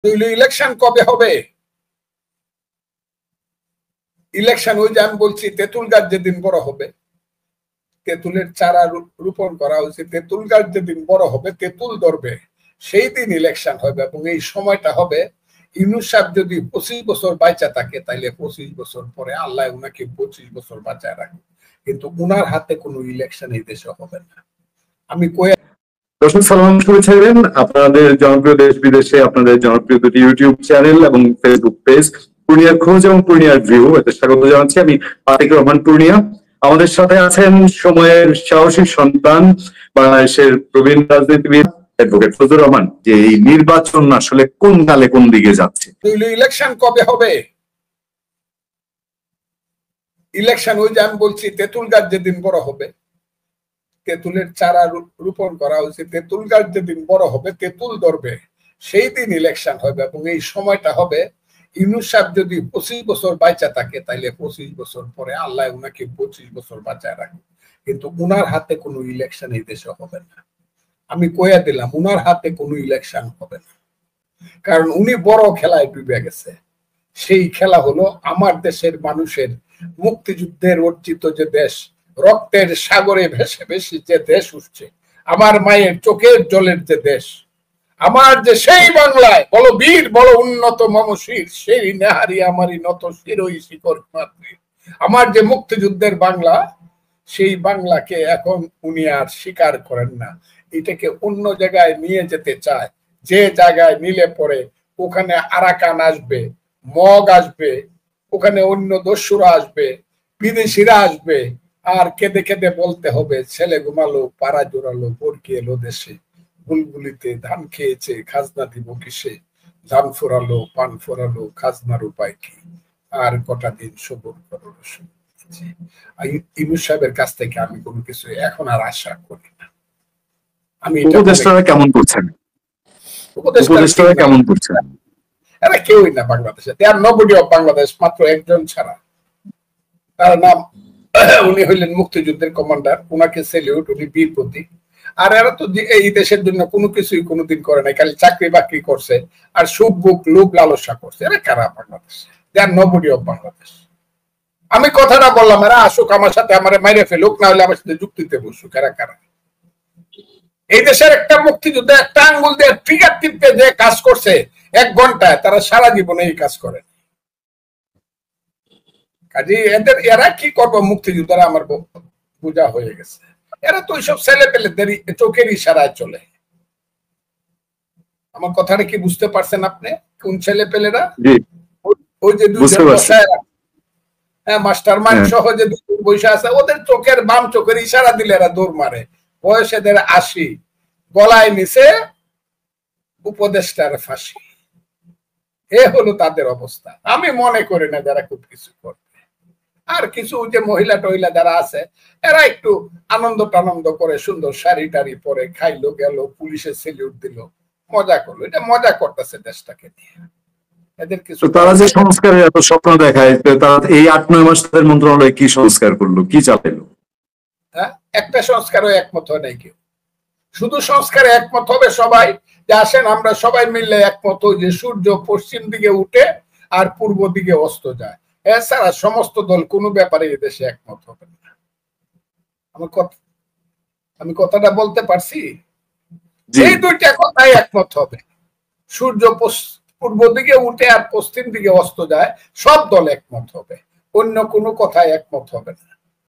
Election কবে হবে? Election ওই যে আমি বলছি তেঁতুল গাছ যেদিন বড় হবে, তেঁতুলের চারা রোপণ করা হয়েছে, তেঁতুল গাছ যেদিন বড় হবে, তেঁতুল ধরবে, সেই দিন ইলেকশন হবে। এবং এই সময়টা হবে, ইউনূস সাহেব যদি 25 বছর বাঁচা থাকে তাইলে 25 বছর পরে আল্লাহ উনাকে 25 বছর বাঁচায় রাখবে, কিন্তু উনার হাতে কোনো ইলেকশন এই দেশে হবে না। আমি কয়ে দর্শক সালাম, শুভেচ্ছা দিবেন আপনাদের জনপ্রিয় দেশ বিদেশে আপনাদের জনপ্রিয় দুটি ইউটিউব চ্যানেল এবং ফেসবুক পেজ পূর্ণিয়ার খোঁজ এবং পূর্ণিয়ার ভিউ, এতে স্বাগত জানাচ্ছি। আমি আতিক রহমান পূর্ণিয়া। আমাদের সাথে আছেন সময়ের সাহসী সন্তান, বাংলাদেশের প্রবীণ রাজনীতিবিদ অ্যাডভোকেট ফজলুর রহমান। যে এই নির্বাচন আসলে কোন কালে কোন দিকে যাচ্ছে? ইলেকশন কবে হবে? ইলেকশন ওই যে আমি বলছি তেঁতুল গাছ যেদিন বড় হবে, তেঁতুলের চারা রোপণ করা হয়েছে, তেঁতুল গাছ যেদিন বড় হবে, তেঁতুল ধরবে, সেই দিন ইলেকশন হবে। এবং এই সময়টা হবে, ইউনূস সাহেব যদি 25 বছর বাঁচা থাকে তাইলে 25 বছর পরে আল্লাহ উনাকে 25 বছর বাঁচায় রাখবে, কিন্তু উনার হাতে কোনো ইলেকশন এই দেশে হবে না। আমি কইয়া দিলাম, উনার হাতে কোনো ইলেকশন হবে না, কারণ উনি বড় খেলায় ডুবে গেছে। সেই খেলা হলো আমার দেশের মানুষের মুক্তিযুদ্ধের অর্জিত যে দেশ, রক্তের সাগরে ভেসে ভেসে যে দেশ উঠছে, আমার মায়ের চোখের জলের যে দেশ, আমার যে সেই বাংলায় বড় বীর বড় উন্নত মমশির, সেই নেহারি আমারই নত শিরোই শিকর মাতৃ, আমার যে মুক্তিযুদ্ধের বাংলা, সেই বাংলাকে এখন উনি আর স্বীকার করেন না। এটাকে অন্য জায়গায় নিয়ে যেতে চায়, যে জায়গায় নিলে পরে ওখানে আরাকান আসবে, মগ আসবে, ওখানে অন্য দস্যুরা আসবে, বিদেশিরা আসবে, আর কেঁদে কেঁদে বলতে হবে ছেলে ঘুমালো পাড়া জোড়ালো বরকি এলো দেশে, বুলবুলিতে ধান খেয়েছে খাজনা দিব কিসে, ধান ফোরালো পান ফোরালো খাজনার উপায় কি, আর কটা দিন সবর করো। ইউনূস সাহেবের কাছ থেকে আমি কোনো কিছু এখন আর আশা করি না। আমি উপদেষ্টারা কেমন করছেন? উপদেষ্টারা কেমন করছেন? এরা কেউই না বাংলাদেশে, দেয়ার নোবডি অফ বাংলাদেশ, মাত্র একজন ছাড়া, তার নাম, উনি হইলেন মুক্তিযুদ্ধের কমান্ডার, উনাকে সেলিউট, উনি বীর প্রতীক। আর এরা তো এই দেশের জন্য কোনো কিছুই কোনোদিন করে নাই, খালি চাকরি বাকরি করছে আর সুখ বুক লোভ লালসা করছে। এরা কারা বাংলাদেশ? দেয়ার নোবডি অফ বাংলাদেশ। আমি কথাটা বললাম, এরা আসুক আমার সাথে, আমার মাইরে ফেলুক, না হলে আমার সাথে যুক্তিতে বসুক। এরা কারা? এই দেশের একটা মুক্তিযুদ্ধে একটা আঙ্গুল দিয়ে ট্রিগার টিপতে যে কাজ করছে 1 ঘন্টায়, তারা সারা জীবনে এই কাজ করে। কাজে এরা কি করবো মুক্তিযুদ্ধরা আমার বোঝা হয়ে গেছে। এরা তো ওইসব ছেলে পেলেদের চোখের ইশারায় চলে। আমার কথাটা কি বুঝতে পারছেন আপনি? কোন ছেলে পেলেরা? ওই যে দুজন বসায়, হ্যাঁ, মাস্টার মাইন্ড সহ যে দুজন বসে আছে, ওদের চোখের বাম চোখের ইশারা দিলে এরা দৌড় মারে। বয়স এদের 80, গলায় নিচে উপদেষ্টার ফাঁসি। এ হলো তাদের অবস্থা। আমি মনে করি না যারা খুব কিছু করবে। আর কিছু যে মহিলা টহিলা যারা আছে, এরা একটু আনন্দ টানন্দ করে, সুন্দর শাড়ি টাড়ি পরে খাইলো গেল, পুলিশের সেলিউট দিল, মজা করলো। এটা মজা করতেছে দেশটাকে নিয়ে। এদের কিছু, তারা যে সংস্কারের এত স্বপ্ন দেখায়, তারা এই 8-9 মাস তাদের মন্ত্রণালয় কি সংস্কার করলো, কি চালাইলো? হ্যাঁ, একটা সংস্কারও একমত হয় নাই কেউ। শুধু সংস্কারে একমত হবে সবাই, যে আসেন আমরা সবাই মিলে একমত হই যে সূর্য পশ্চিম দিকে উঠে আর পূর্ব দিকে অস্ত যায়। এছাড়া সমস্ত দল কোনো ব্যাপারে এদেশে একমত হবে না। আমি কথাটা বলতে পারছি? এই দুইটা কথাই একমত হবে। সূর্য পূর্ব দিকে উঠে আর পশ্চিম দিকে অস্ত যায়, সব দল একমত হবে, অন্য কোনো কথায় একমত হবে না।